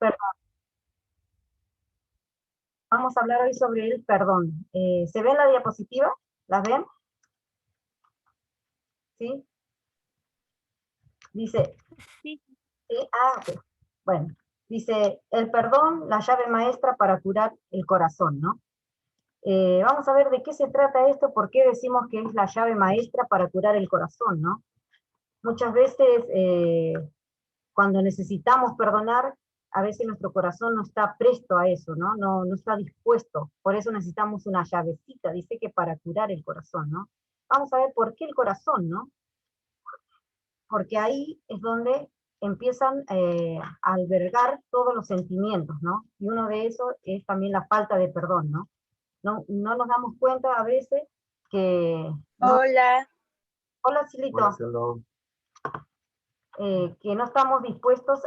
Perdón. Vamos a hablar hoy sobre el perdón. ¿Se ve la diapositiva? ¿Las ven? ¿Sí? Dice, Sí. ¿sí? Ok. Bueno, dice, el perdón, la llave maestra para curar el corazón, ¿no? Vamos a ver de qué se trata esto, por qué decimos que es la llave maestra para curar el corazón, ¿no? Muchas veces, cuando necesitamos perdonar, a veces nuestro corazón no está presto a eso, ¿no? No está dispuesto. Por eso necesitamos una llavecita, dice que para curar el corazón, ¿no? Vamos a ver por qué el corazón, ¿no? Porque ahí es donde empiezan a albergar todos los sentimientos, ¿no? Y uno de esos es también la falta de perdón, ¿no? No nos damos cuenta a veces que... No, Hola. hola, Silito. Hola, Cielo. Que no estamos dispuestos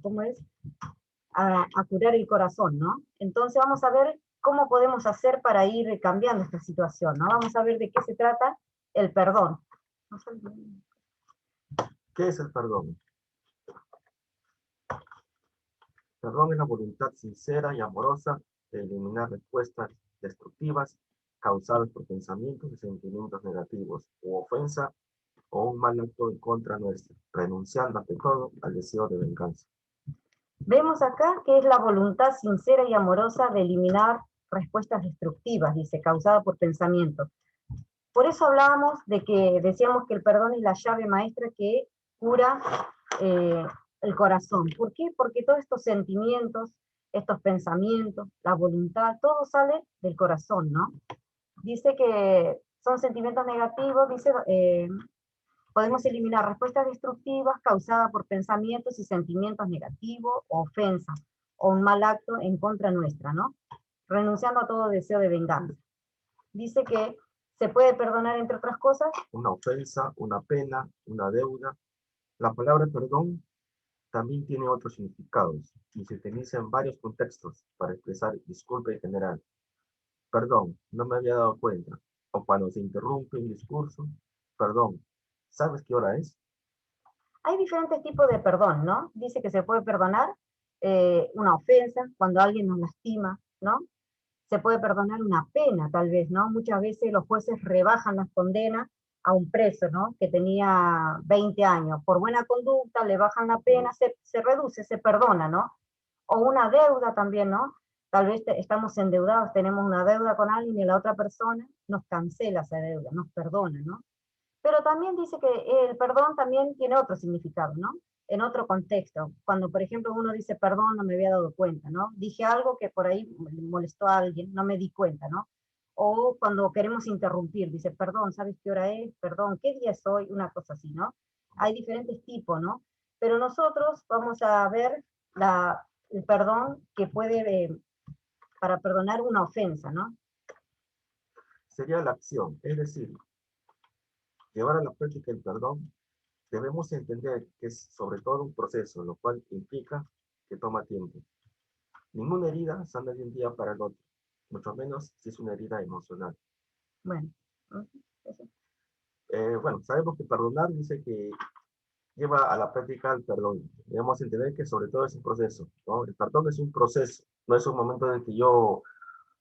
¿cómo es? A curar el corazón, ¿no? Entonces vamos a ver cómo podemos hacer para ir cambiando esta situación, ¿no? Vamos a ver de qué se trata el perdón. ¿Qué es el perdón? Perdón es la voluntad sincera y amorosa de eliminar respuestas destructivas causadas por pensamientos y sentimientos negativos, u ofensa o un mal acto en contra nuestra, renunciando ante todo al deseo de venganza. Vemos acá que es la voluntad sincera y amorosa de eliminar respuestas destructivas, dice, causadas por pensamientos. Por eso hablábamos de que decíamos que el perdón es la llave maestra que cura el corazón. ¿Por qué? Porque todos estos sentimientos, estos pensamientos, la voluntad, todo sale del corazón, ¿no? Dice que son sentimientos negativos, dice, podemos eliminar respuestas destructivas causadas por pensamientos y sentimientos negativos, o ofensas, o un mal acto en contra nuestra, ¿no? Renunciando a todo deseo de venganza. Dice que se puede perdonar, entre otras cosas, una ofensa, una pena, una deuda. La palabra perdón también tiene otros significados y se utiliza en varios contextos para expresar disculpa en general. Perdón, no me había dado cuenta. O cuando se interrumpe un discurso, perdón, ¿sabes qué hora es? hay diferentes tipos de perdón, ¿no? Dice que se puede perdonar una ofensa, cuando alguien nos lastima, ¿no? Se puede perdonar una pena, tal vez, ¿no? Muchas veces los jueces rebajan las condenas a un preso, ¿no? Que tenía 20 años. Por buena conducta le bajan la pena, se reduce, se perdona, ¿no? O una deuda también, ¿no? Tal vez estamos endeudados, tenemos una deuda con alguien y la otra persona nos cancela esa deuda, nos perdona, ¿no? Pero también dice que el perdón también tiene otro significado, ¿no? En otro contexto. Cuando, por ejemplo, uno dice, perdón, no me había dado cuenta, ¿no? Dije algo que por ahí molestó a alguien, no me di cuenta, ¿no? O cuando queremos interrumpir, dice, perdón, ¿sabes qué hora es? Perdón, ¿qué día es hoy? Una cosa así, ¿no? Hay diferentes tipos, ¿no? Pero nosotros vamos a ver el perdón que puede, para perdonar una ofensa, ¿no? Sería la acción, es decir, llevar a la práctica el perdón. Debemos entender que es sobre todo un proceso, lo cual implica que toma tiempo. Ninguna herida sana de un día para el otro, mucho menos si es una herida emocional. Bueno, eso. Bueno, sabemos que perdonar dice que lleva a la práctica el perdón. Debemos entender que sobre todo es un proceso, ¿no? El perdón es un proceso, no es un momento en el que yo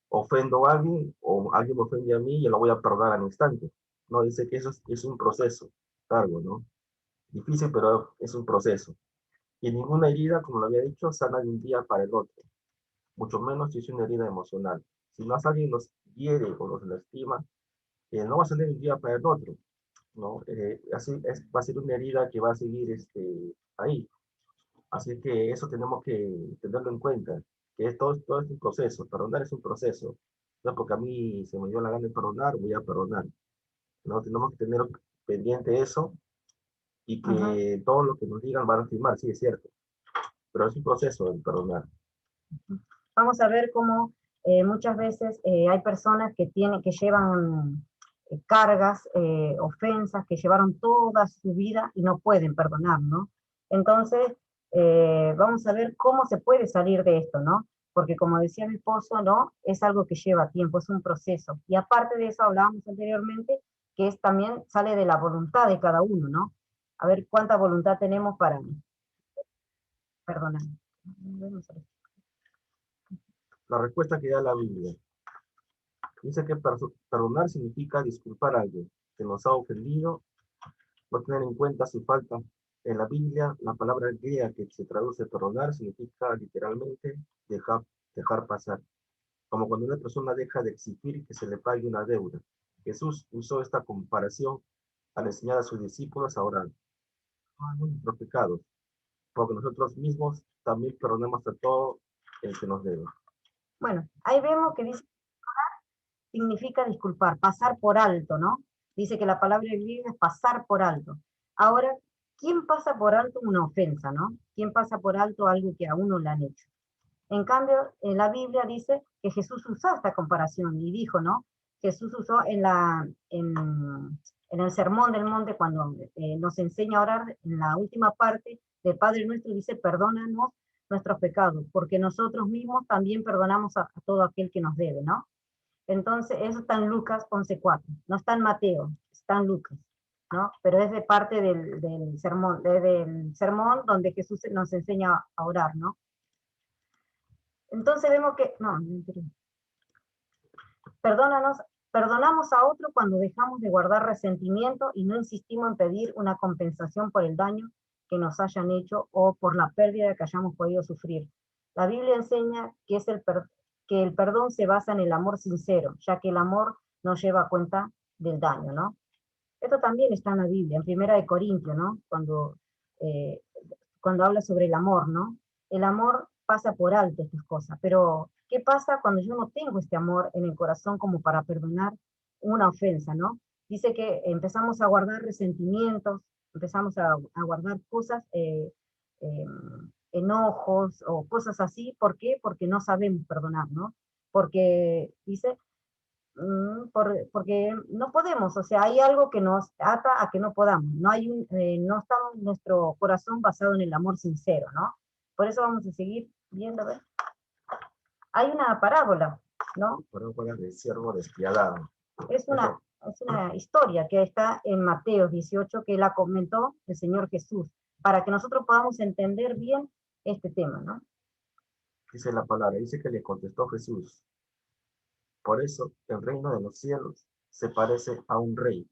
ofendo a alguien o alguien me ofende a mí y yo lo voy a perdonar al instante. No, dice que eso es un proceso largo, ¿no? Difícil, pero es un proceso. Y ninguna herida, como lo había dicho, sana de un día para el otro, mucho menos si es una herida emocional. Si más alguien los hiere o los lastima, no va a salir de un día para el otro, ¿no? Así va a ser una herida que va a seguir ahí. Así que eso tenemos que tenerlo en cuenta, que todo es un proceso, perdonar es un proceso. No porque a mí se me dio la gana de perdonar, voy a perdonar. ¿No? Tenemos que tener pendiente eso y que todo lo que nos digan van a lastimar, sí es cierto, pero es un proceso el perdonar. Vamos a ver cómo muchas veces hay personas que llevan cargas, ofensas, que llevaron toda su vida y no pueden perdonar, ¿no? Entonces, vamos a ver cómo se puede salir de esto, ¿no? Porque como decía mi esposo, ¿no? Es algo que lleva tiempo, es un proceso. Y aparte de eso, hablábamos anteriormente, que también sale de la voluntad de cada uno, ¿no? A ver cuánta voluntad tenemos para perdonar? La respuesta que da la Biblia. Dice que perdonar significa disculpar a alguien que nos ha ofendido, no tener en cuenta su falta. En la Biblia, la palabra griega que se traduce perdonar significa literalmente dejar pasar. Como cuando una persona deja de exigir que se le pague una deuda. Jesús usó esta comparación al enseñar a sus discípulos a orar por nuestros pecados, porque nosotros mismos también perdonamos a todo el que nos debe. Bueno, ahí vemos que dice significa disculpar, pasar por alto, ¿no? Dice que la palabra griega es pasar por alto. Ahora, ¿quién pasa por alto una ofensa, no? ¿Quién pasa por alto algo que a uno le han hecho? En cambio, en la Biblia dice que Jesús usó esta comparación y dijo, ¿no? Jesús usó en el Sermón del Monte, cuando nos enseña a orar, en la última parte del Padre Nuestro, dice, perdónanos nuestros pecados, porque nosotros mismos también perdonamos a todo aquel que nos debe, ¿no? Entonces, eso está en Lucas 11:4, no está en Mateo, está en Lucas, ¿no? Pero es de parte del sermón donde Jesús nos enseña a orar, ¿no? Entonces vemos que, no, perdonamos a otro cuando dejamos de guardar resentimiento y no insistimos en pedir una compensación por el daño que nos hayan hecho o por la pérdida que hayamos podido sufrir. La Biblia enseña que el perdón se basa en el amor sincero, ya que el amor no lleva cuenta del daño, ¿no? Esto también está en la Biblia, en Primera de Corintios, ¿no? Eh, cuando habla sobre el amor, ¿no? El amor pasa por alto estas cosas, pero ¿qué pasa cuando yo no tengo este amor en el corazón como para perdonar una ofensa, ¿no? Dice que empezamos a guardar resentimientos, empezamos a guardar cosas, eh, enojos o cosas así. ¿Por qué? Porque no sabemos perdonar, ¿no? Porque dice, porque no podemos, o sea, hay algo que nos ata a que no podamos, no está nuestro corazón basado en el amor sincero, ¿no? Por eso vamos a seguir viendo, a ver. Hay una parábola, ¿no? Parábola del siervo despiadado. Es una historia que está en Mateo 18, que la comentó el Señor Jesús, para que nosotros podamos entender bien este tema, ¿no? Dice la palabra, dice que le contestó Jesús. Por eso el reino de los cielos se parece a un rey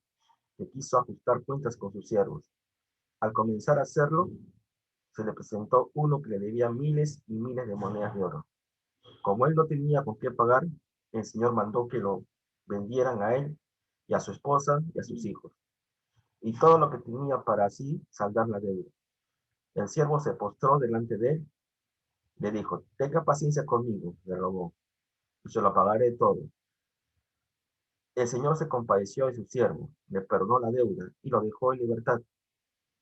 que quiso ajustar cuentas con sus siervos. Al comenzar a hacerlo, se le presentó uno que le debía miles y miles de monedas de oro. Como él no tenía con qué pagar, el Señor mandó que lo vendieran a él y a su esposa y a sus hijos, y todo lo que tenía para así saldar la deuda. El siervo se postró delante de él, le dijo, tenga paciencia conmigo, le rogó, y se lo pagaré todo. El Señor se compadeció de su siervo, le perdonó la deuda y lo dejó en libertad.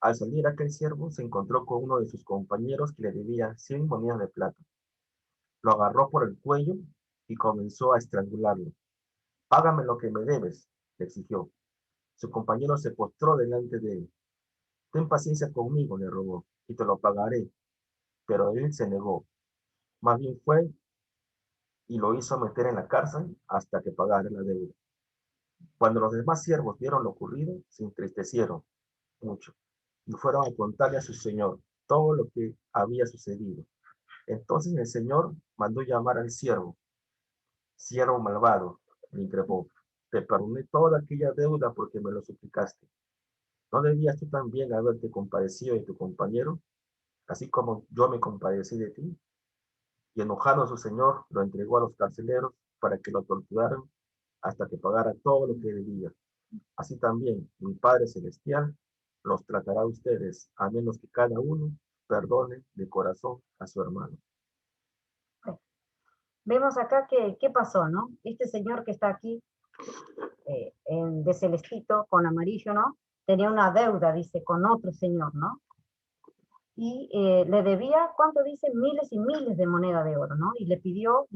Al salir aquel siervo se encontró con uno de sus compañeros que le debía 100 monedas de plata. Lo agarró por el cuello y comenzó a estrangularlo. Págame lo que me debes, le exigió. Su compañero se postró delante de él. Ten paciencia conmigo, le rogó, y te lo pagaré. Pero él se negó. Más bien fue y lo hizo meter en la cárcel hasta que pagara la deuda. Cuando los demás siervos vieron lo ocurrido, se entristecieron mucho y fueron a contarle a su señor todo lo que había sucedido. Entonces el señor mandó llamar al siervo. Siervo malvado, le increpó, te perdoné toda aquella deuda porque me lo suplicaste. ¿No debías tú también haberte compadecido de tu compañero, así como yo me compadecí de ti? Y enojado su señor, lo entregó a los carceleros para que lo torturaran hasta que pagara todo lo que debía. Así también mi Padre Celestial los tratará a ustedes, a menos que cada uno perdone de corazón a su hermano. Vemos acá que, ¿qué pasó, no? Este señor que está aquí, de celestito con amarillo, ¿no? Tenía una deuda, dice, con otro señor, ¿no? Y le debía, ¿cuánto dice? Miles y miles de moneda de oro, ¿no? Y le pidió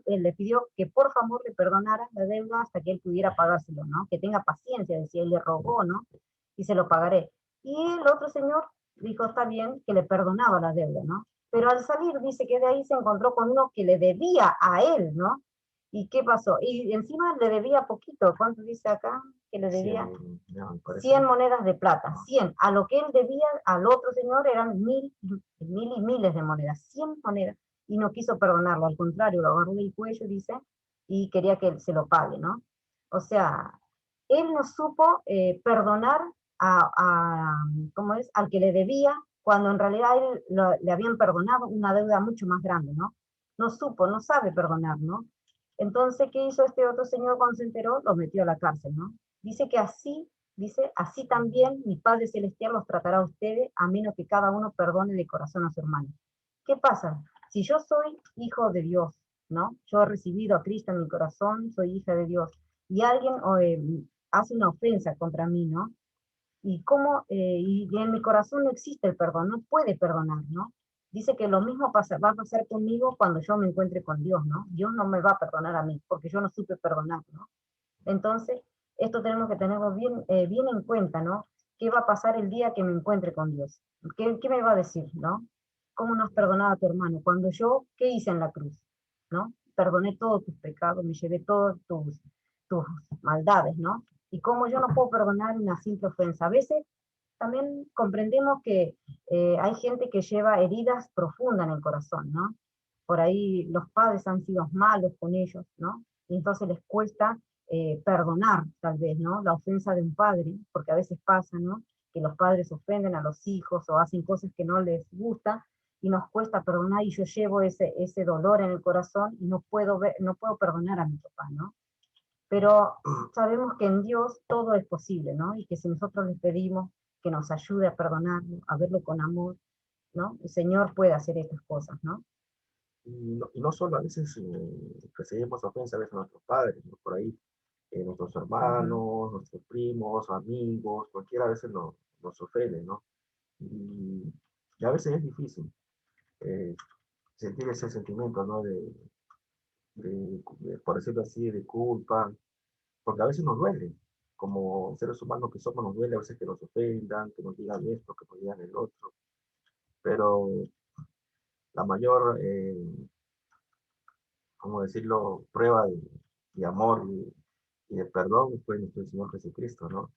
le pidió que por favor le perdonara la deuda hasta que él pudiera pagárselo, ¿no? Que tenga paciencia, decía, él le rogó, ¿no? Y se lo pagaré. Y el otro señor dijo, está bien, que le perdonaba la deuda, ¿no? Pero al salir, dice que de ahí se encontró con uno que le debía a él, ¿no? ¿Y qué pasó? Y encima le debía poquito, ¿cuánto dice acá? que le debía 100 monedas de plata, 100. A lo que él debía al otro señor eran mil y miles de monedas, 100 monedas. Y no quiso perdonarlo, al contrario, lo agarró del cuello, dice, y quería que él se lo pague, ¿no? O sea, él no supo perdonar ¿cómo es? Al que le debía, cuando en realidad él le habían perdonado una deuda mucho más grande, ¿no? No supo, no sabe perdonar, ¿no? Entonces, ¿qué hizo este otro señor cuando se enteró? Lo metió a la cárcel, ¿no? Dice que así, dice, así también mi Padre Celestial los tratará a ustedes, a menos que cada uno perdone de corazón a su hermano. ¿Qué pasa? Si yo soy hijo de Dios, ¿no? Yo he recibido a Cristo en mi corazón, soy hija de Dios, y alguien hace una ofensa contra mí, ¿no? Y en mi corazón no existe el perdón, no puede perdonar, ¿no? Dice que lo mismo va a pasar conmigo cuando yo me encuentre con Dios, ¿no? Dios no me va a perdonar a mí, porque yo no supe perdonar, ¿no? Entonces, esto tenemos que tenerlo bien en cuenta, ¿no? ¿Qué va a pasar el día que me encuentre con Dios? ¿Qué me va a decir, no? ¿Cómo no has perdonado a tu hermano? Cuando yo, ¿qué hice en la cruz? ¿No? Perdoné todos tus pecados, me llevé todas tus maldades, ¿no? Y cómo yo no puedo perdonar una simple ofensa. A veces también comprendemos que hay gente que lleva heridas profundas en el corazón, ¿no? Por ahí los padres han sido malos con ellos, ¿no? Y entonces les cuesta perdonar, tal vez, ¿no? La ofensa de un padre, porque a veces pasa, ¿no? Que los padres ofenden a los hijos o hacen cosas que no les gusta y nos cuesta perdonar y yo llevo ese dolor en el corazón y no puedo perdonar a mi papá, ¿no? Pero sabemos que en Dios todo es posible, ¿no? Y que si nosotros le pedimos que nos ayude a perdonarlo, a verlo con amor, ¿no? El Señor puede hacer estas cosas, ¿no? y no solo a veces recibimos ofensas a veces a nuestros padres, ¿no? Por ahí nuestros hermanos, nuestros primos, amigos, cualquiera a veces nos ofende, ¿no? Y a veces es difícil eh, sentir ese sentimiento, ¿no? Por decirlo así, de culpa, porque a veces nos duele, como seres humanos que somos, nos duele a veces que nos ofendan, que nos digan esto, que nos digan el otro, pero la mayor, ¿cómo decirlo?, prueba de amor y de perdón fue nuestro Señor Jesucristo, ¿no?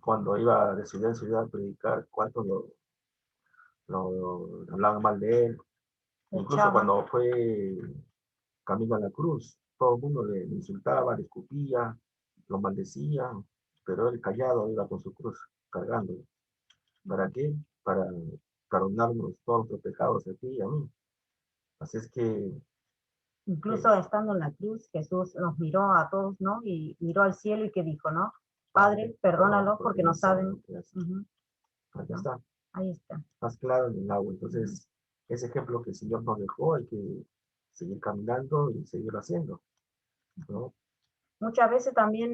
Cuando iba de ciudad en ciudad a predicar, cuántos lo hablaban mal de él, incluso cuando fue camino a la cruz, todo el mundo le insultaba, le escupía, lo maldecía, pero él callado iba con su cruz, cargándolo. ¿Para qué? Para perdonarnos todos nuestros pecados a ti y a mí. Así es que... Incluso estando en la cruz, Jesús nos miró a todos, ¿no? Y miró al cielo y que dijo, ¿no? Padre, perdónalos porque no saben. Ahí está. Ahí está. Más claro en el agua. Entonces, ese ejemplo que el Señor nos dejó, hay que seguir caminando y seguirlo haciendo, ¿no? Muchas veces también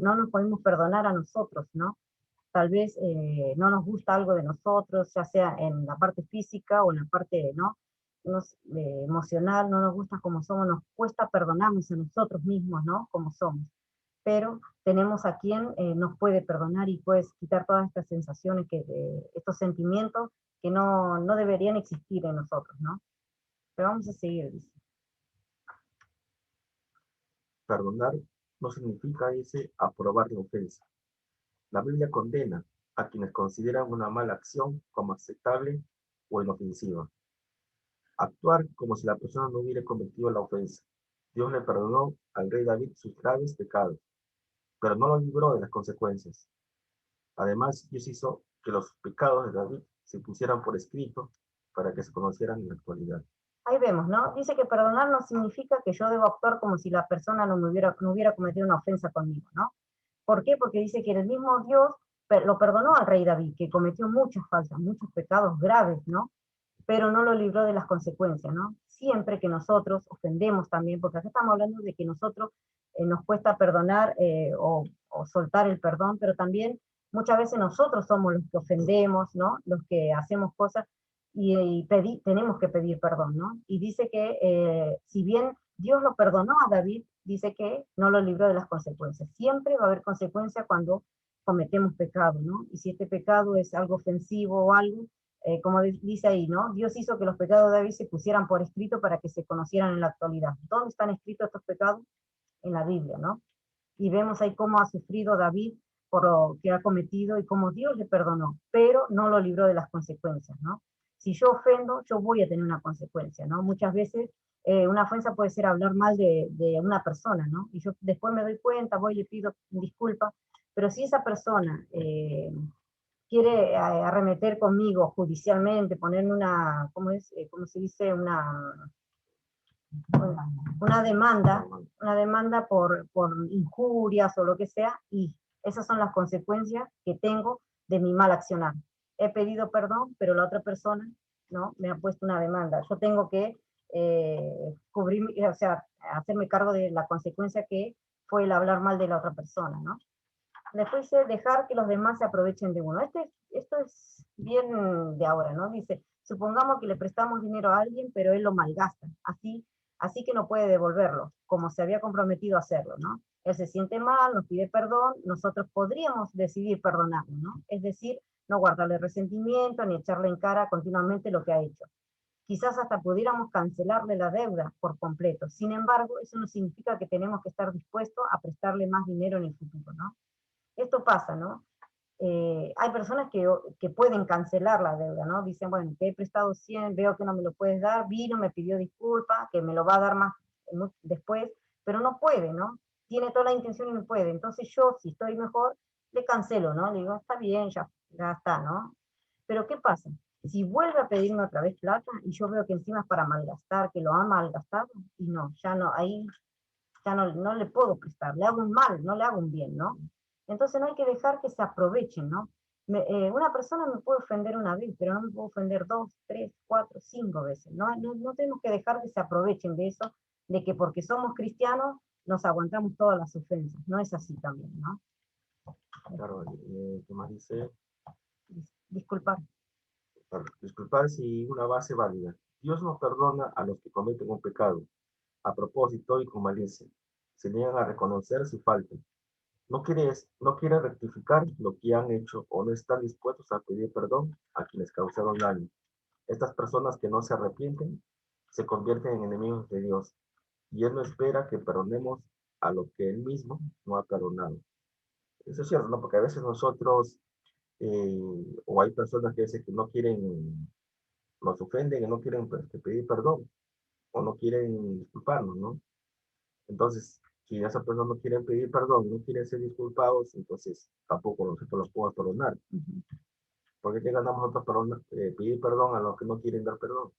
no nos podemos perdonar a nosotros, ¿no? Tal vez no nos gusta algo de nosotros, ya sea en la parte física o en la parte, ¿no? Emocional, no nos gusta como somos, nos cuesta perdonarnos a nosotros mismos, ¿no? Como somos. Pero tenemos a quien nos puede perdonar y puedes quitar todas estas sensaciones, estos sentimientos que no deberían existir en nosotros, ¿no? Pero vamos a seguir, dice. Perdonar no significa, dice, aprobar la ofensa. La Biblia condena a quienes consideran una mala acción como aceptable o inofensiva. Actuar como si la persona no hubiera cometido la ofensa. Dios le perdonó al rey David sus graves pecados, pero no lo libró de las consecuencias. Además, Dios hizo que los pecados de David se pusieran por escrito para que se conocieran en la actualidad. Ahí vemos, ¿no? Dice que perdonar no significa que yo debo actuar como si la persona no hubiera cometido una ofensa conmigo, ¿no? ¿Por qué? Porque dice que el mismo Dios lo perdonó al rey David, que cometió muchas faltas, muchos pecados graves, ¿no? Pero no lo libró de las consecuencias, ¿no? Siempre que nosotros ofendemos también, porque acá estamos hablando de que nosotros nos cuesta perdonar o soltar el perdón, pero también muchas veces nosotros somos los que ofendemos, ¿no? Los que hacemos cosas y tenemos que pedir perdón, ¿no? Y dice que si bien Dios lo perdonó a David, dice que no lo libró de las consecuencias. Siempre va a haber consecuencias cuando cometemos pecado, ¿no? Y si este pecado es algo ofensivo o algo, como dice ahí, ¿no? Dios hizo que los pecados de David se pusieran por escrito para que se conocieran en la actualidad. ¿Dónde están escritos estos pecados? En la Biblia, ¿no? Y vemos ahí cómo ha sufrido David por lo que ha cometido y cómo Dios le perdonó, pero no lo libró de las consecuencias, ¿no? Si yo ofendo, yo voy a tener una consecuencia, ¿no? Muchas veces una ofensa puede ser hablar mal de una persona, ¿no? Y yo después me doy cuenta, voy y le pido disculpas, pero si esa persona quiere arremeter conmigo judicialmente, ponerme una, ¿cómo es? ¿Cómo se dice? Una demanda por injurias o lo que sea, y esas son las consecuencias que tengo de mi mal accionar. He pedido perdón, pero la otra persona, ¿no?, me ha puesto una demanda. Yo tengo que cubrir, o sea, hacerme cargo de la consecuencia que fue el hablar mal de la otra persona, ¿no? Después dice dejar que los demás se aprovechen de uno. Esto es bien de ahora, ¿no? Dice, supongamos que le prestamos dinero a alguien, pero él lo malgasta. Así que no puede devolverlo, como se había comprometido a hacerlo, ¿no? Él se siente mal, nos pide perdón, nosotros podríamos decidir perdonarlo, ¿no? Es decir, no guardarle resentimiento ni echarle en cara continuamente lo que ha hecho. Quizás hasta pudiéramos cancelarle la deuda por completo. Sin embargo, eso no significa que tenemos que estar dispuestos a prestarle más dinero en el futuro, ¿no? Esto pasa, ¿no? Hay personas que pueden cancelar la deuda, ¿no? Dicen, bueno, te he prestado 100, veo que no me lo puedes dar, vino, me pidió disculpas, que me lo va a dar más después, pero no puede, ¿no? Tiene toda la intención y no puede. Entonces yo, si estoy mejor, le cancelo, ¿no? Le digo, está bien, ya está, ¿no? Pero ¿qué pasa? Si vuelve a pedirme otra vez plata y yo veo que encima es para malgastar, que lo ha malgastado, y no, ya no, ahí ya no le puedo prestar, le hago un mal, no le hago un bien, ¿no? Entonces no hay que dejar que se aprovechen, ¿no? Una persona me puede ofender una vez, pero no me puede ofender 2, 3, 4, 5 veces, ¿no? No tenemos que dejar que se aprovechen de eso, de que porque somos cristianos nos aguantamos todas las ofensas, no es así también, ¿no? Claro, ¿qué más dice? Disculpar. Disculpar si una base válida. Dios no perdona a los que cometen un pecado, a propósito y con malicia. Se niegan a reconocer su falta. No quieren rectificar lo que han hecho o no están dispuestos a pedir perdón a quienes causaron daño. Estas personas que no se arrepienten se convierten en enemigos de Dios y Él no espera que perdonemos a lo que Él mismo no ha perdonado. Eso es cierto, ¿no? Porque a veces nosotros, o hay personas que a veces que no quieren, nos ofenden y no quieren pues, que pedir perdón o no quieren disculparnos, ¿no? Entonces, si esas personas no quieren pedir perdón, no quieren ser disculpados, entonces tampoco nosotros los podemos perdonar. ¿Por qué ganamos nosotros pedir perdón a los que no quieren dar perdón?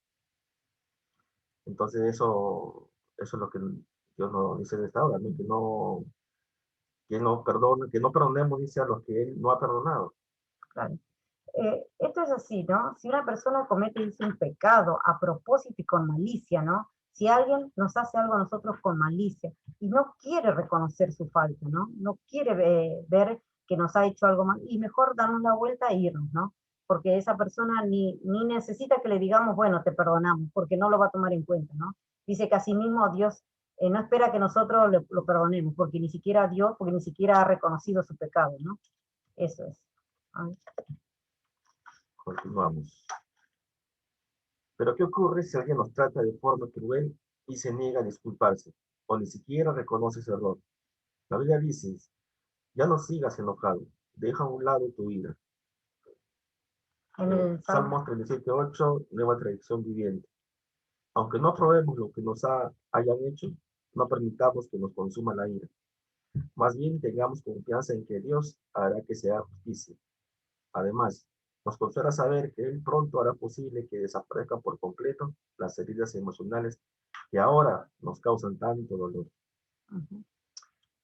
Entonces eso es lo que Dios nos dice de esta hora, ¿no? Que no perdonemos, dice, a los que Él no ha perdonado. Claro. Esto es así, ¿no? Si una persona comete dice, un pecado a propósito y con malicia, ¿no? Si alguien nos hace algo a nosotros con malicia y no quiere reconocer su falta, ¿no? No quiere ver que nos ha hecho algo mal, y mejor darnos la vuelta e irnos, ¿no? Porque esa persona ni necesita que le digamos, bueno, te perdonamos, porque no lo va a tomar en cuenta, ¿no? Dice que así mismo Dios no espera que nosotros lo perdonemos, porque ni siquiera Dios, porque ni siquiera ha reconocido su pecado, ¿no? Eso es. Ay. Continuamos. Pero ¿qué ocurre si alguien nos trata de forma cruel y se niega a disculparse o ni siquiera reconoce su error? La Biblia dice, ya no sigas enojado, deja a un lado tu ira. En el Salmos 37:8, nueva traducción viviente. Aunque no aprobemos lo que hayan hecho, no permitamos que nos consuma la ira. Más bien tengamos confianza en que Dios hará que sea justicia. Además, nos consuela saber que Él pronto hará posible que desaparezcan por completo las heridas emocionales que ahora nos causan tanto dolor.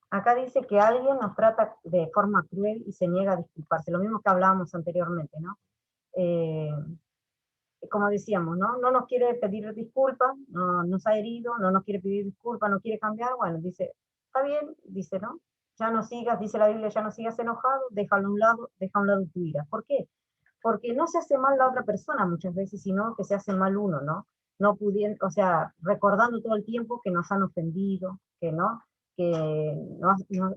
Acá dice que alguien nos trata de forma cruel y se niega a disculparse, lo mismo que hablábamos anteriormente, ¿no? Como decíamos, ¿no? No nos quiere pedir disculpas, no nos ha herido, no nos quiere pedir disculpas, no quiere cambiar, bueno, dice, está bien, dice, ¿no? Ya no sigas, dice la Biblia, ya no sigas enojado, déjalo a un lado, deja a un lado tu ira. ¿Por qué? Porque no se hace mal la otra persona muchas veces, sino que se hace mal uno, ¿no? No pudiendo, o sea, recordando todo el tiempo que nos han ofendido, que no, que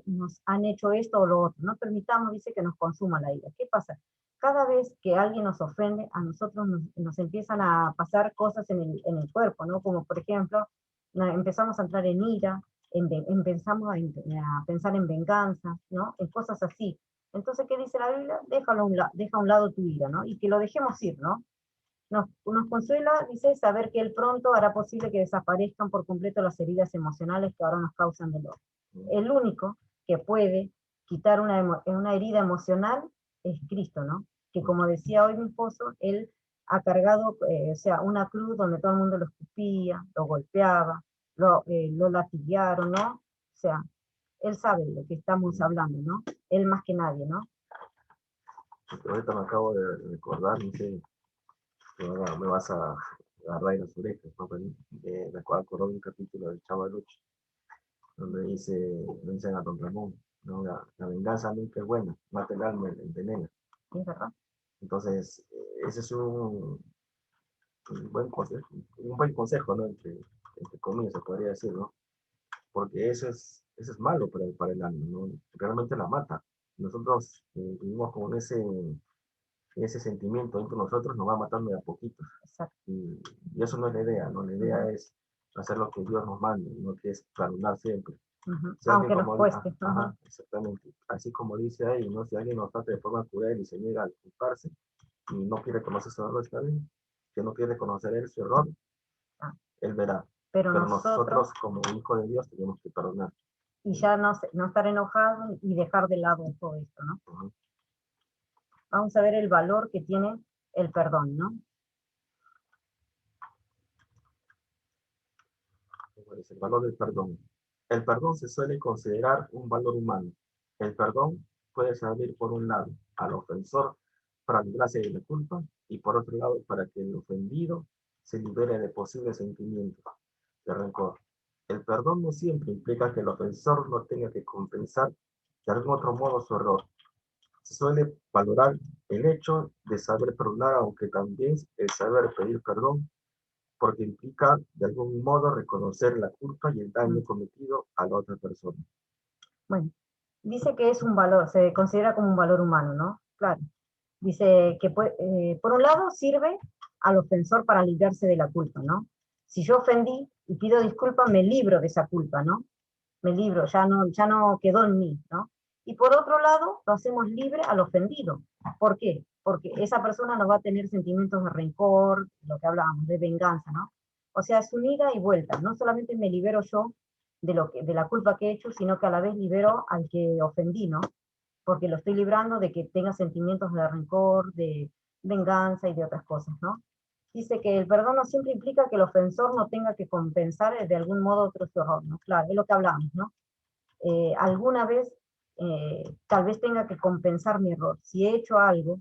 nos han hecho esto o lo otro. No permitamos, dice, que nos consuma la ira. ¿Qué pasa? Cada vez que alguien nos ofende, a nosotros nos empiezan a pasar cosas en el cuerpo, ¿no? Como por ejemplo, empezamos a entrar en ira, empezamos a pensar en venganza, ¿no? En cosas así. Entonces, ¿qué dice la Biblia? Deja a un lado tu ira, ¿no? Y que lo dejemos ir, ¿no? Nos consuela, dice, saber que él pronto hará posible que desaparezcan por completo las heridas emocionales que ahora nos causan dolor. El único que puede quitar una herida emocional es Cristo, ¿no? Que como decía hoy mi esposo, él ha cargado, o sea, una cruz donde todo el mundo lo escupía, lo golpeaba, lo latiguearon, ¿no? O sea, él sabe de lo que estamos hablando, ¿no? Él más que nadie, ¿no? Ahorita me acabo de recordar, no sé, que ahora me vas a agarrar en las orejas, ¿no? Pero, me acabo de acordar de un capítulo del Chavo del Ocho, donde dicen a Don Ramón, ¿no? La venganza nunca es buena, mata el alma, envenena. ¿Es verdad? Entonces, ese es un buen consejo, ¿no? Entre comillas, se podría decir, ¿no? Porque eso es malo para el alma, ¿no? Realmente la mata. Nosotros vivimos con ese sentimiento entre nosotros, nos va matando de a poquitos. Exacto. Y eso no es la idea, ¿no? La idea es hacer lo que Dios nos manda, no que es perdonar siempre. Si Aunque nos como, cueste. ajá, exactamente. Así como dice ahí, ¿no? Si alguien nos trata de forma cruel y se niega a disculparse y no quiere conocer su error, está bien. Que no quiere conocer él su error, Ah, él verá. pero Pero nosotros, nosotros, como hijo de Dios, tenemos que perdonar. y ya no estar enojado y dejar de lado todo esto, ¿no? Ajá. Vamos a ver el valor que tiene el perdón, ¿no? ¿Cuál es el valor del perdón? El perdón se suele considerar un valor humano. El perdón puede servir por un lado al ofensor para librarse de la culpa y por otro lado para que el ofendido se libere de posibles sentimientos de rencor. El perdón no siempre implica que el ofensor no tenga que compensar de algún otro modo su error. Se suele valorar el hecho de saber perdonar, aunque también el saber pedir perdón, porque implica de algún modo reconocer la culpa y el daño cometido a la otra persona. Bueno, dice que es un valor, se considera como un valor humano, ¿no? Claro. Dice que por un lado sirve al ofensor para librarse de la culpa, ¿no? Si yo ofendí y pido disculpas, me libro de esa culpa, ¿no? Me libro, ya no quedó en mí, ¿no? Y por otro lado, lo hacemos libre al ofendido. ¿Por qué? Porque esa persona no va a tener sentimientos de rencor, lo que hablábamos, de venganza, ¿no? O sea, es un ida y vuelta. No solamente me libero yo de la culpa que he hecho, sino que a la vez libero al que ofendí, ¿no? Porque lo estoy librando de que tenga sentimientos de rencor, de venganza y de otras cosas, ¿no? Dice que el perdón no siempre implica que el ofensor no tenga que compensar de algún modo otro su error, ¿no? Claro, es lo que hablamos, ¿no? Alguna vez tal vez tenga que compensar mi error. Si he hecho algo,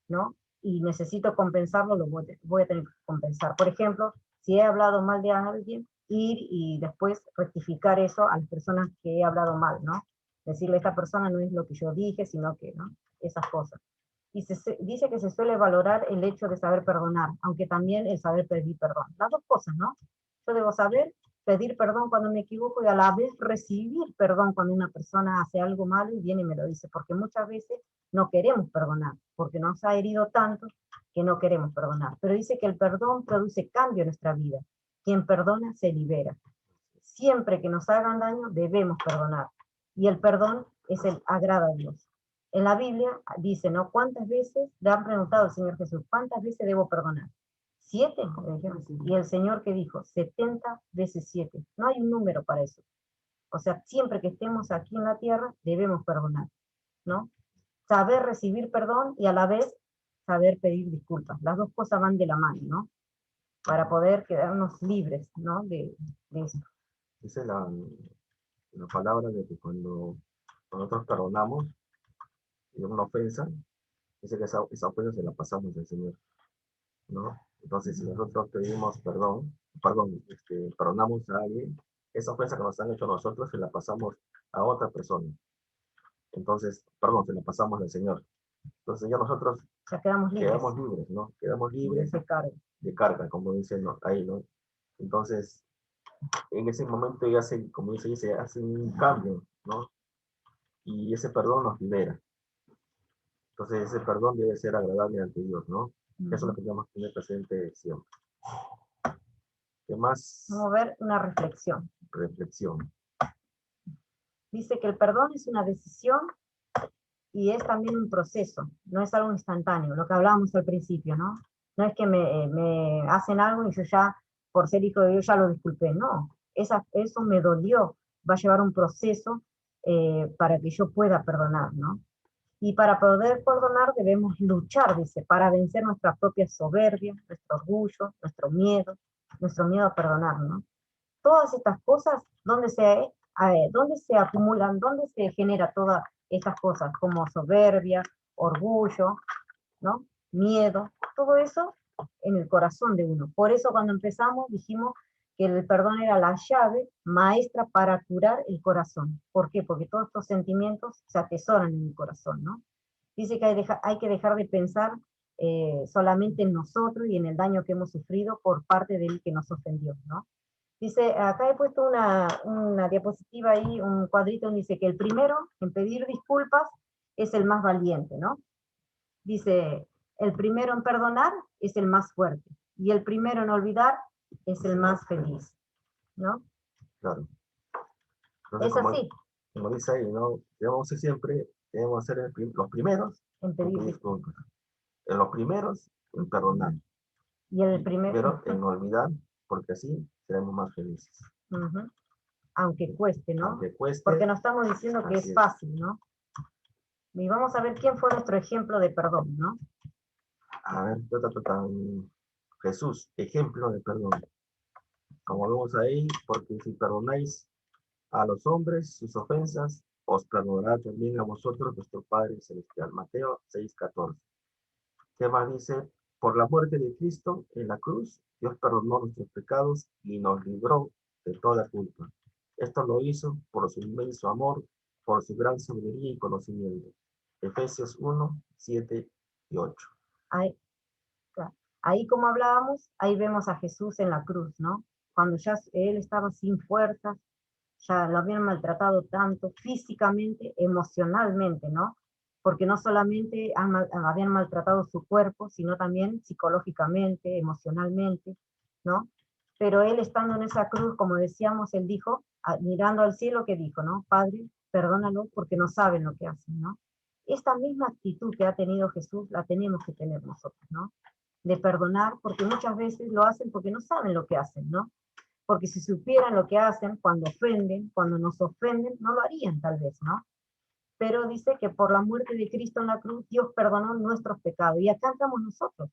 ¿no? Y necesito compensarlo, voy a tener que compensar. Por ejemplo, si he hablado mal de alguien, ir y después rectificar eso a las personas que he hablado mal, ¿no? Decirle, esta persona no es lo que yo dije, sino que, ¿no? Esas cosas. Y dice que se suele valorar el hecho de saber perdonar, aunque también el saber pedir perdón. Las dos cosas, ¿no? Yo debo saber pedir perdón cuando me equivoco y a la vez recibir perdón cuando una persona hace algo malo y viene y me lo dice, porque muchas veces no queremos perdonar, porque nos ha herido tanto que no queremos perdonar. Pero dice que el perdón produce cambio en nuestra vida. Quien perdona se libera. Siempre que nos hagan daño debemos perdonar. Y el perdón es el agrada a Dios. En la Biblia dice, ¿no? ¿Cuántas veces le han preguntado al Señor Jesús, cuántas veces debo perdonar? 7, y el Señor que dijo, 70 veces 7. No hay un número para eso. O sea, siempre que estemos aquí en la tierra, debemos perdonar, ¿no? Saber recibir perdón y a la vez saber pedir disculpas. Las dos cosas van de la mano, ¿no? Para poder quedarnos libres, ¿no? De eso. Dice la palabra de que cuando nosotros perdonamos una ofensa, dice que esa ofensa se la pasamos al Señor, ¿no? Entonces, si nosotros pedimos perdonamos a alguien, esa ofensa que nos han hecho a nosotros se la pasamos a otra persona. Entonces, perdón, se la pasamos al Señor. Entonces ya nosotros ya quedamos libres, ¿no? Quedamos libres de carga, como dicen ahí, ¿no? Entonces, en ese momento ya como dice, hace un cambio, ¿no? Y ese perdón nos libera. Entonces, ese perdón debe ser agradable ante Dios, ¿no? Eso es lo que tenemos que tener presente siempre. ¿Qué más? Vamos a ver una reflexión. Reflexión. Dice que el perdón es una decisión y es también un proceso, no es algo instantáneo, lo que hablábamos al principio, ¿no? No es que me hacen algo y yo ya, por ser hijo de Dios, ya lo disculpé, no. Eso me dolió, va a llevar un proceso para que yo pueda perdonar, ¿no? Y para poder perdonar debemos luchar, dice, para vencer nuestra propia soberbia, nuestro orgullo, nuestro miedo a perdonar, ¿no? Todas estas cosas, ¿dónde se acumulan? ¿Dónde se genera todas estas cosas? Como soberbia, orgullo, ¿no? Miedo, todo eso en el corazón de uno. Por eso cuando empezamos dijimos que el perdón era la llave maestra para curar el corazón. ¿Por qué? Porque todos estos sentimientos se atesoran en el corazón, ¿no? Dice que hay que dejar de pensar solamente en nosotros y en el daño que hemos sufrido por parte del que nos ofendió, ¿no? Dice, acá he puesto una diapositiva ahí, un cuadrito donde dice que el primero en pedir disculpas es el más valiente, ¿no? Dice, el primero en perdonar es el más fuerte y el primero en olvidar es el más feliz, ¿no? Claro. Entonces, Es así, como dice ahí, ¿no? Debemos ser siempre, debemos ser los primeros en en pedir pedir disculpas. disculpas. Los primeros en perdonar. Y el Y primero, primero en no olvidar, porque así seremos más felices. aunque cueste, ¿no? Aunque cueste. Porque no estamos diciendo que es fácil, ¿no? Y vamos a ver quién fue nuestro ejemplo de perdón, ¿no? A ver, Jesús, ejemplo de perdón. Como vemos ahí, porque si perdonáis a los hombres sus ofensas, os perdonará también a vosotros vuestro Padre Celestial. Mateo 6:14. ¿Qué más dice? Por la muerte de Cristo en la cruz, Dios perdonó nuestros pecados y nos libró de toda culpa. Esto lo hizo por su inmenso amor, por su gran sabiduría y conocimiento. Efesios 1:7 y 8. Ahí, ahí como hablábamos, ahí vemos a Jesús en la cruz, ¿no? Cuando ya él estaba sin fuerzas, ya lo habían maltratado tanto físicamente, emocionalmente, ¿no? Porque no solamente habían maltratado su cuerpo, sino también psicológicamente, emocionalmente, ¿no? Pero él estando en esa cruz, como decíamos, él dijo, mirando al cielo, que dijo, ¿no? Padre, perdónalo porque no saben lo que hacen, ¿no? Esta misma actitud que ha tenido Jesús la tenemos que tener nosotros, ¿no? De perdonar, porque muchas veces lo hacen porque no saben lo que hacen, ¿no? Porque si supieran lo que hacen, cuando ofenden, cuando nos ofenden, no lo harían tal vez, ¿no? Pero dice que por la muerte de Cristo en la cruz, Dios perdonó nuestros pecados. Y acá estamos nosotros,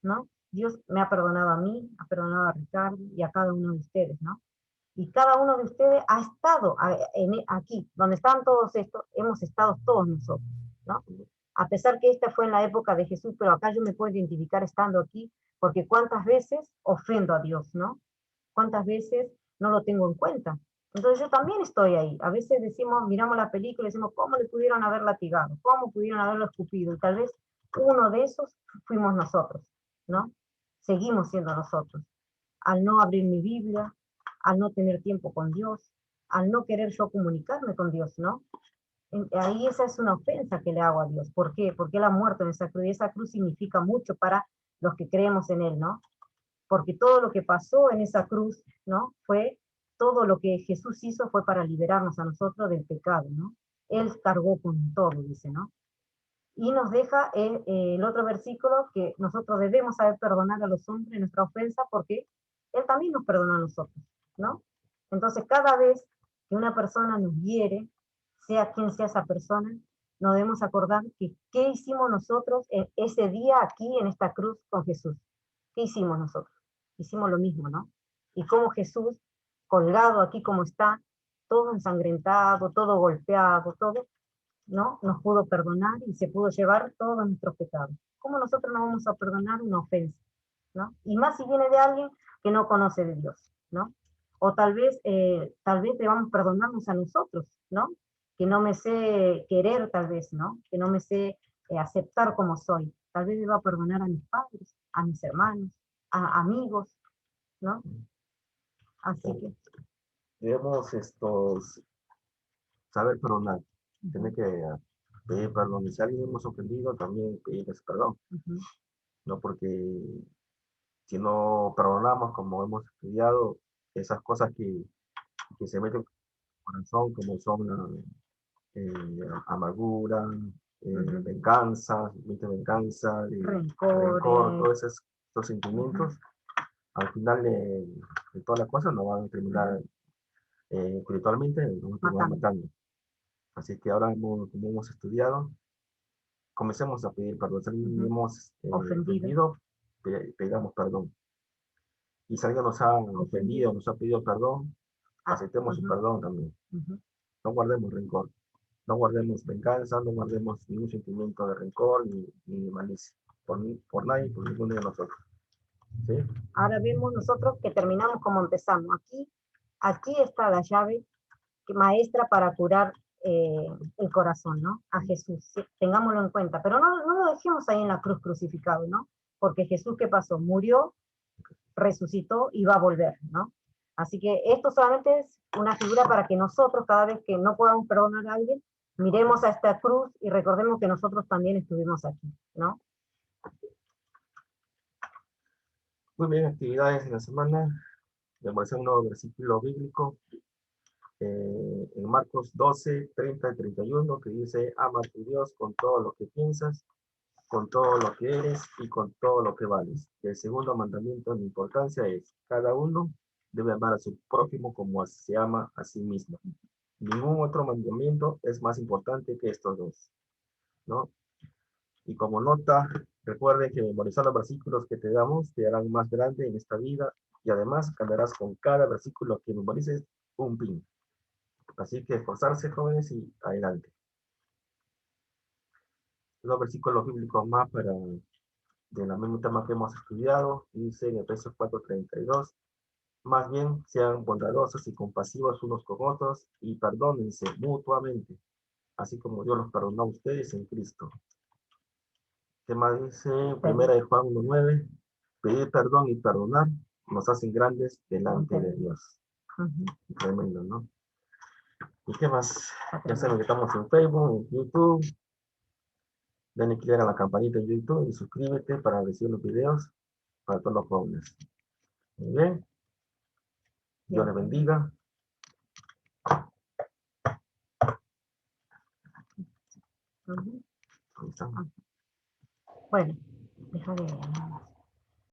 ¿no? Dios me ha perdonado a mí, ha perdonado a Ricardo y a cada uno de ustedes, ¿no? Y cada uno de ustedes ha estado aquí, donde están todos estos, hemos estado todos nosotros, ¿no? A pesar que esta fue en la época de Jesús, pero acá yo me puedo identificar estando aquí, porque cuántas veces ofendo a Dios, ¿no? Cuántas veces no lo tengo en cuenta. Entonces yo también estoy ahí. A veces decimos, miramos la película y decimos, ¿cómo le pudieron haber latigado? ¿Cómo pudieron haberlo escupido? Y tal vez uno de esos fuimos nosotros, ¿no? Seguimos siendo nosotros. Al no abrir mi Biblia, al no tener tiempo con Dios, al no querer yo comunicarme con Dios, ¿no? Ahí esa es una ofensa que le hago a Dios. ¿Por qué? Porque Él ha muerto en esa cruz y esa cruz significa mucho para los que creemos en Él, ¿no? Porque todo lo que pasó en esa cruz, ¿no? Todo lo que Jesús hizo fue para liberarnos a nosotros del pecado, ¿no? Él cargó con todo, dice, ¿no? Y nos deja el otro versículo que nosotros debemos saber perdonar a los hombres nuestra ofensa porque Él también nos perdonó a nosotros, ¿no? Entonces, cada vez que una persona nos hiere, sea quien sea esa persona, nos debemos acordar que qué hicimos nosotros ese día aquí en esta cruz con Jesús. ¿Qué hicimos nosotros? Hicimos lo mismo, ¿no? Y como Jesús, colgado aquí como está, todo ensangrentado, todo golpeado, todo, ¿no? Nos pudo perdonar y se pudo llevar todos nuestros pecados. ¿Cómo nosotros no vamos a perdonar una ofensa? ¿No? Y más si viene de alguien que no conoce de Dios, ¿no? O tal vez debamos perdonarnos a nosotros, ¿no? Que no me sé querer, tal vez, ¿no? Que no me sé aceptar como soy. Tal vez deba perdonar a mis padres, a mis hermanos, a amigos, ¿no? Así que. Debemos saber perdonar. Tiene que pedir perdón. Y si alguien hemos ofendido, también pedirles perdón. No porque si no perdonamos, como hemos estudiado, esas cosas que se meten corazón, como son amargura, Ujú. venganza, rencor, Rencores. todos esos sentimientos, al final de toda la cosa nos van a terminar espiritualmente, nos van a terminar Matando. matando. Así que ahora, como hemos estudiado, comencemos a pedir perdón. Si alguien hemos Ofendido. ofendido, pedamos perdón. Y si alguien nos ha ofendido, Ofendido. nos ha pedido perdón, Ah, aceptemos su ujú, perdón también. ujú. No guardemos rencor, no guardemos venganza, no guardemos ningún sentimiento de rencor ni malicia por nadie, por ninguno de nosotros. ¿Sí? Ahora vemos nosotros que terminamos como empezamos. Aquí está la llave maestra para curar el corazón, ¿no? A Jesús, ¿sí? Tengámoslo en cuenta, pero no lo dejemos ahí en la cruz crucificado, ¿no? Porque Jesús, ¿qué pasó? Murió, resucitó y va a volver, ¿no? Así que esto solamente es una figura para que nosotros, cada vez que no podamos perdonar a alguien, miremos a esta cruz y recordemos que nosotros también estuvimos aquí, ¿no? Muy bien, actividades en la semana. Vamos a un nuevo versículo bíblico en Marcos 12, 30 y 31, que dice: ama a tu Dios con todo lo que piensas, con todo lo que eres y con todo lo que vales. Y el segundo mandamiento de importancia es: cada uno debe amar a su prójimo como se ama a sí mismo. Ningún otro mandamiento es más importante que estos dos, ¿no? Y como nota, recuerde que memorizar los versículos que te damos te harán más grande en esta vida y además ganarás con cada versículo que memorices un pin. Así que esforzarse, jóvenes, y adelante. Los versículos bíblicos más para de la misma tema que hemos estudiado, dice en Efesios 4:32, más bien sean bondadosos y compasivos unos con otros y perdónense mutuamente, así como Dios los perdonó a ustedes en Cristo. ¿Qué más dice? Primera de Juan 1:9, pedir perdón y perdonar nos hacen grandes delante de Dios. Tremendo, ¿no? ¿Y qué más? Ya saben que estamos en Facebook, en YouTube. Denle click a la campanita en YouTube y suscríbete para recibir los videos para todos los jóvenes. Muy bien. Dios les bendiga. Ahí estamos. Bueno, déjame ver.